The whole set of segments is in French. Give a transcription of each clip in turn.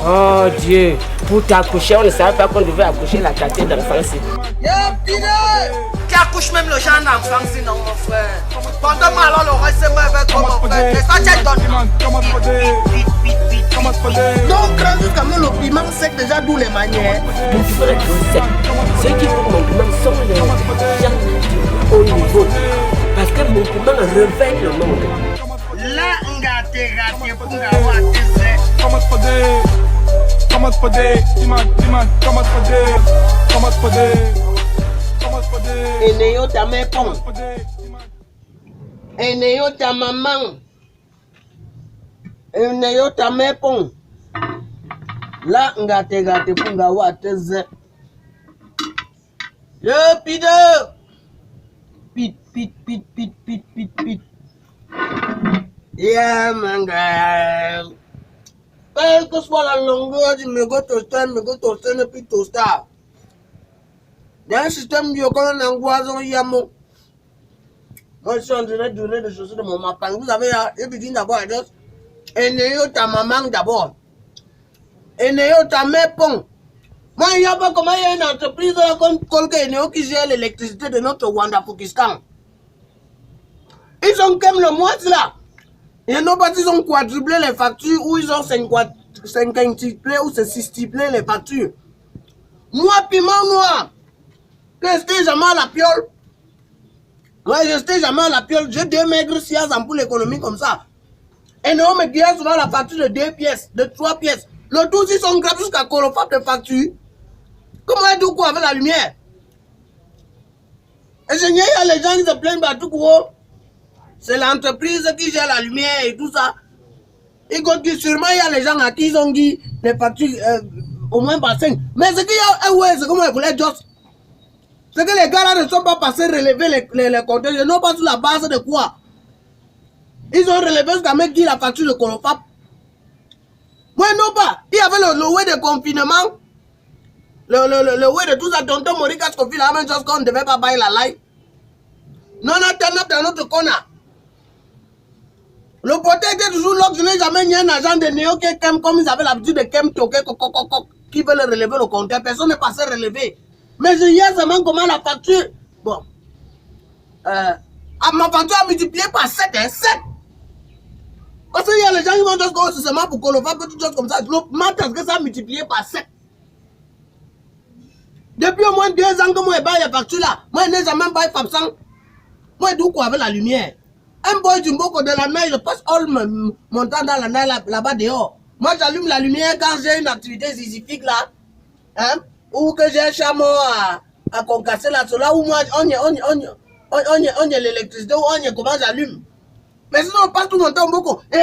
Oh Dieu, pour t'accoucher, on ne savait pas qu'on devait accoucher la tâté d'enfant. Qui accouche même le genre d'enfant, sinon mon frère. Pendant moi, alors le reste, c'est moi avec mon frère. Et ça, tu donnes. Donc, quand même, le piment sec déjà d'où les manières. Mon frère sec. Ceux qui font mon piment sont les gens du haut niveau. Parce que mon piment réveille le monde. Là, on gâte pour avoir des Come on for day, Timan, come on for day, come on for day, come on for day. Et n'ayons ta mère pont. Et n'ayons ta maman. Et n'ayons ta mère pont. Là, on gâte pour avoir des Yo, pide. Pit. Yeah, man, girl. Quelle que soit la longueur du mégot toaster ne plus toaster. Dans un système de quand on angoisse, on y a mon. Moi, je suis en train de donner des choses de mon mapping. Vous avez dit d'abord, et n'ayons ta maman d'abord. Et n'ayons ta mère pont. Moi, il n'y a pas comment il y a une entreprise qui gère l'électricité de notre Rwanda Pakistan. Ils ont quand même le mois là. Et non pas ils ont quadruplé les factures ou ils ont cinquantuplé ou sextuplé les factures. Moi, piment noir, que j'étais jamais à la piole. Moi, je n'étais jamais à la piole. J'ai 2 maigres sias pour l'économie comme ça. Et non, mais bien souvent la facture de 2 pièces, de 3 pièces. Le tout, ils sont graves jusqu'à colofab de facture. Comment est-ce quoi avec la lumière? Et il y a les gens qui se plaignent de tout quoi. C'est l'entreprise qui gère la lumière et tout ça. Et sûrement, il y a les gens à qui ils ont dit les factures au moins par 5. Mais ce qu'il y a, ouais, c'est comme ils voulaient juste. C'est que les gars là ne sont pas passés relever les compteurs. Ils n'ont pas sur la base de quoi. Ils ont relevé jusqu'à même qui la facture de Colofab. Moi, non pas. Il y avait le way de confinement. Le way de tout ça. Tonton Morikas confie la même chose qu'on ne devait pas bailler la live. Non, attends, dans notre corner. Le poté était toujours là, je n'ai jamais eu un agent de Néo comme ils avaient l'habitude de Kem Toké, qui veut relever le compteur. Personne n'est passé relever. Mais je y a seulement comment la facture. Bon. Ma facture a multiplié par 7, hein, 7. Parce qu'il y a les gens qui vont dire que c'est seulement pour Colofab, que toutes choses comme ça. Maintenant, que ça a multiplié par 7. Depuis au moins 2 ans que moi, je baille la facture là. Moi, je n'ai jamais baillé Fabsan. Moi, je dois quoi avec la lumière. Un boy du Mboko de la neige, je passe all mon temps dans la neige là-bas dehors. Moi, j'allume la lumière quand j'ai une activité zizifique là. Hein? Ou que j'ai un chameau à concasser là. C'est là où moi, on y a l'électricité, ou on y a comment j'allume. Mais sinon, on passe tout mon temps au Mboko. Et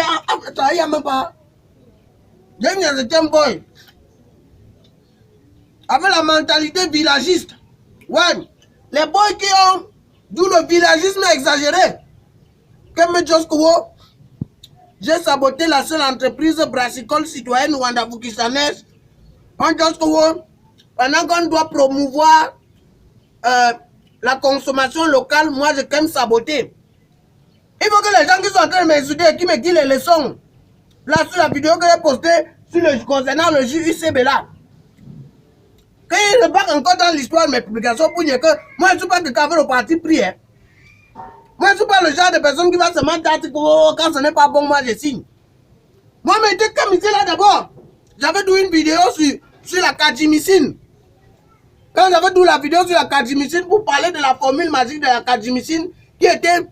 attends, il n'y a même pas. J'ai un boy. Avec la mentalité villagiste. Ouais. Les boys qui ont d'où le villagisme exagéré. Comme Joskowo, j'ai saboté la seule entreprise brassicole citoyenne rwanda-pakistanaise. En Joskowo, pendant qu'on doit promouvoir la consommation locale, moi j'ai quand même saboté. Il faut que les gens qui sont en train de m'insulter, qui me disent les leçons, là sur la vidéo que j'ai postée concernant le JUCB là, qu'ils ne partent encore dans l'histoire de mes publications pour dire que moi je ne suis pas quelqu'un avec le parti pris. Hein. Moi, je ne suis pas le genre de personne qui va se mentir quand ce n'est pas bon, moi je signe. Moi, mais j'étais comme ici là d'abord. J'avais doué une vidéo sur la kadjimicine. Quand j'avais doué la vidéo sur la kadjimicine pour parler de la formule magique de la kadjimicine qui était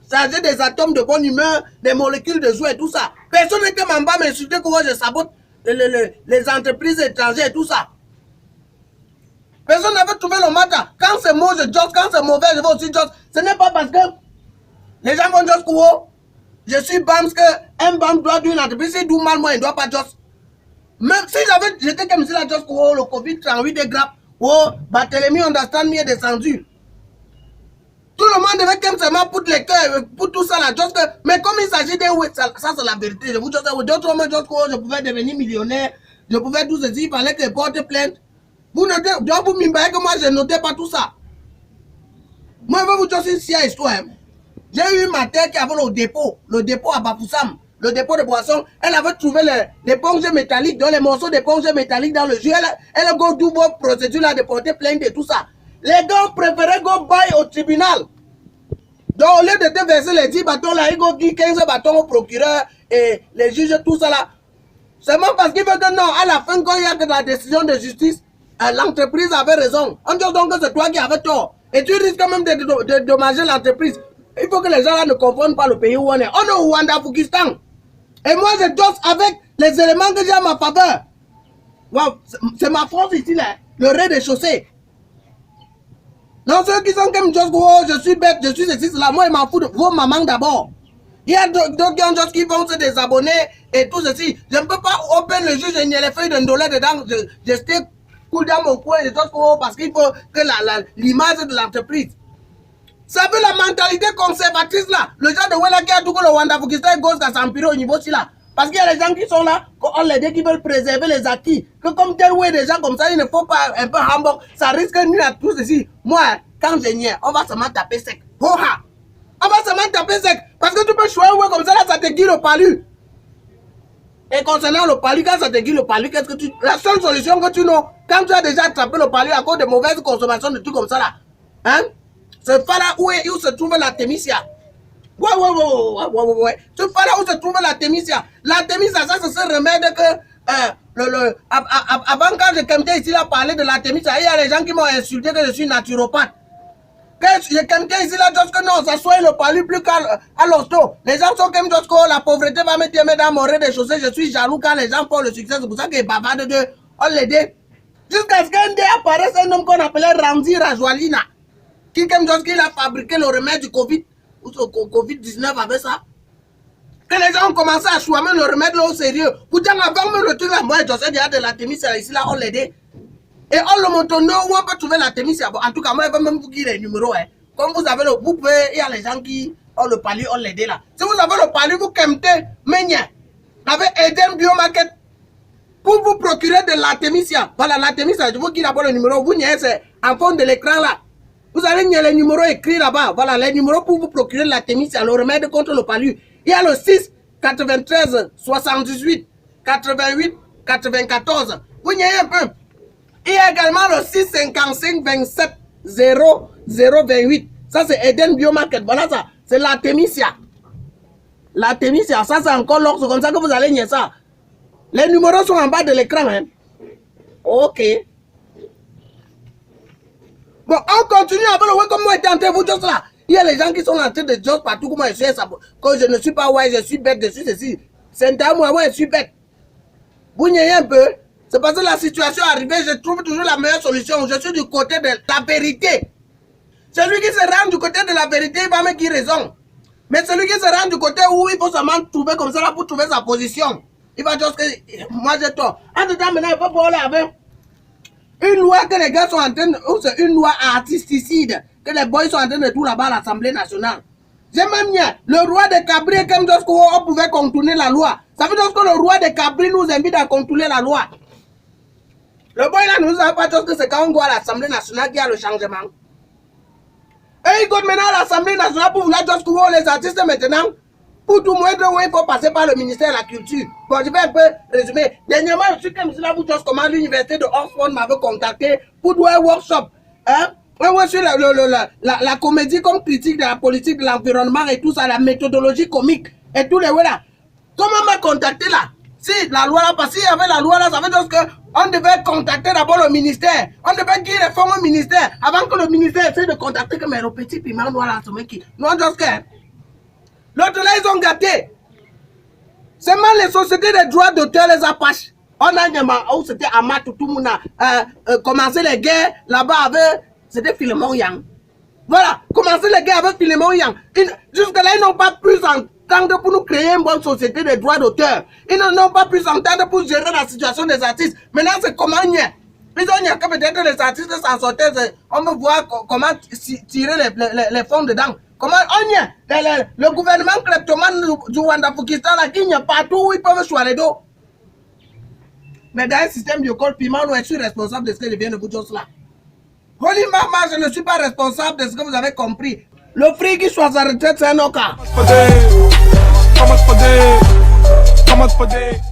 chargée des atomes de bonne humeur, des molécules de joie et tout ça. Personne n'était même pas m'insulter que moi je sabote les entreprises étrangères et tout ça. Personne n'avait trouvé le matin. Quand c'est moi, je joke. Quand c'est mauvais, je vais aussi joke. Ce n'est pas parce que les gens vont joke que je suis BAMS qu'un BAMS doit d'une entreprise. Si d'où mal, moi, il ne doit pas joke. Même si j'étais comme si la joke que le Covid 38 est grave. Barthélemy Understand me est descendu. Tout le monde devait comme seulement pour les cœurs, pour tout ça, la joke. Mais comme il s'agit d'un oui, ça c'est la vérité. Je vous dis, d'autres hommes, je pouvais devenir millionnaire. Je pouvais tout ceci. Il fallait que je porte plainte. Vous notez, vous m'imbez que moi je notais pas tout ça. Moi je vais vous dire une histoire. J'ai eu ma terre qui avait le dépôt à Bafoussam. le dépôt de boissons, elle avait trouvé l'éponge métallique, dans les morceaux d'éponge métallique dans le jus. Elle a go double procédure là de porter plainte et tout ça. Les gars préféraient go buy au tribunal. Donc au lieu de te verser les 10 bâtons là, ils go dire 15 bâtons au procureur et les juges, tout ça là. Seulement parce qu'il veut que non, à la fin, quand il y a que la décision de justice, l'entreprise avait raison. On dit donc que c'est toi qui avais tort. Et tu risques quand même de dédommager l'entreprise. Il faut que les gens là ne confondent pas le pays où on est. On est au Rwanda, Foukistan. Et moi, je dosse avec les éléments que j'ai à ma faveur. Wow, c'est ma France ici, là. Le rez-de-chaussée. Non, ceux qui sont comme Just oh, je suis bête, je suis ceci, cela. Moi, je m'en fous de vos mamans d'abord. Il y a d'autres gens qui vont se désabonner et tout ceci. Je ne peux pas open le juge, il y a les feuilles d'un dollar dedans. Je stay cool dans mon coin et tout parce qu'il faut que l'image de l'entreprise. Ça veut la mentalité conservatrice là. Le genre de Wella qui a tout que le Rwanda Foukistan et Gauche à s'empirer au niveau ci là. Parce qu'il y a des gens qui sont là, on les dit qui veulent préserver les acquis. Que comme tel ou des gens comme ça, il ne faut pas un peu Hamburg. Ça risque de nuire à tout ceci. Moi, quand je n'y ai, on va seulement taper sec. Hoha! On va seulement taper sec. Parce que tu peux choisir ouais, comme ça, là, ça te guide le palu. Et concernant le palu, quand ça te guide le palu, qu'est-ce que tu... La seule solution que tu n'as, quand tu as déjà attrapé le palu à cause de mauvaises consommations de trucs comme ça là, hein? C'est pas là où se trouve la Thémisia. Ouais. C'est pas là où se trouve la Thémisia. La Thémisia, ça, c'est ce remède que... avant, quand je commençais ici à parler de la Thémisia, il y a des gens qui m'ont insulté que je suis naturopathe. Quand je commençais ici là, juste que non, ça soit le palu plus qu'à l'hosto. Les gens sont comme juste que la pauvreté va me tirer dans mon rez-de-chaussée. Je suis jaloux quand les gens font le succès. C'est pour ça qu'ils bavardent de on les dit. Jusqu'à ce qu'un dé apparaisse un homme qu'on appelait Ramzi Rajwalina. Qui comme juste qu'il a fabriqué le remède du Covid, ou Covid-19 avec ça. Que les gens ont commencé à choisir le remède là au sérieux. Pourtant, avant même le truc là, moi, je sais déjà de la Thémisia ici là, on les dit. Et on le montre où on peut trouver la Thémisia. Bon, en tout cas, moi, je vais même vous dire les numéros. Hein. Comme vous avez le vous pouvez, il y a les gens qui ont le palu, on les dit là. Si vous avez le palu, vous kemtez, mais avec Eden Biomarket, pour vous procurer de la Thémisia. Voilà, la Thémisia, je vous dis d'abord le numéro. Vous n'y c'est en fond de l'écran là. Vous avez les numéros écrits là-bas. Voilà, les numéros pour vous procurer la Thémisia, le remède contre le palu. Il y a le 6 93 78 88 94. Vous n'y un peu. Il y a également le 6 55 27 0 028. Ça, c'est Eden Biomarket. Voilà ça. C'est la Thémisia. La Thémisia, ça, c'est encore l'or. C'est comme ça que vous allez nier ça. Les numéros sont en bas de l'écran. Hein. Ok. Bon, on continue avec le comme moi, était vous tous là. Il y a les gens qui sont en train de dire partout comment je suis ça. Quand je ne suis pas ouais, je suis bête, je suis ceci. C'est un moi, ouais, je suis bête. Vous niez un peu. C'est parce que la situation est arrivée, je trouve toujours la meilleure solution. Je suis du côté de la vérité. Celui qui se rend du côté de la vérité, il va me dire raison. Mais celui qui se rend du côté où il faut seulement trouver comme ça là pour trouver sa position, il va dire que moi j'ai tort. En tout temps, maintenant, il faut parler avec une loi que les gars sont en train de... C'est une loi artisticide que les boys sont en train de tout là-bas à l'Assemblée nationale. J'ai même bien le roi de Cabri, comme lorsque on pouvait contourner la loi. Ça veut dire que le roi de Cabri nous invite à contourner la loi. Le boy là nous a pas dit que c'est quand on va à l'Assemblée nationale qu'il y a le changement. Et il go maintenant à l'Assemblée nationale pour vouloir dire que les artistes maintenant, pour tout moindre, il faut passer par le ministère de la Culture. Bon, je vais un peu résumer. Dernièrement, je suis comme là, vous dire comment l'université de Oxford m'avait contacté pour faire un workshop. Hein? Moi, sur la comédie comme critique de la politique de l'environnement et tout ça, la méthodologie comique et tout les voilà. Comment m'a contacté là? Si la loi là, parce qu'il y avait la loi là, ça veut dire qu'on devait contacter d'abord le ministère. On devait dire les fonds au ministère avant que le ministère essaie de contacter que mes petits piments noirs là, ce mec qui. Non, just que. L'autre là, ils ont gâté. Seulement les sociétés de droits d'auteur, les Apaches. On a où c'était Amat, tout le monde a commencé les guerres là-bas avec. C'était Philemon Yang. Voilà, commencer les guerres avec Philemon Yang. Jusque-là, ils n'ont pas pu s'entendre pour nous créer une bonne société de droits d'auteur. Ils n'ont pas pu s'entendre pour gérer la situation des artistes. Maintenant, c'est comment ils ont dit que peut-être les artistes s'en sortaient. On veut voir comment tirer les fonds dedans. Comment on y est? Le gouvernement kleptomane du Rwanda Foukistan, là, il y a partout où ils peuvent choisir les dos. Mais dans un système de col piment, je suis responsable de ce que vient de vous dire cela. Holy Mama, je ne suis pas responsable de ce que vous avez compris. Le fric qui soit sa retraite, c'est un autre cas. Comment te faire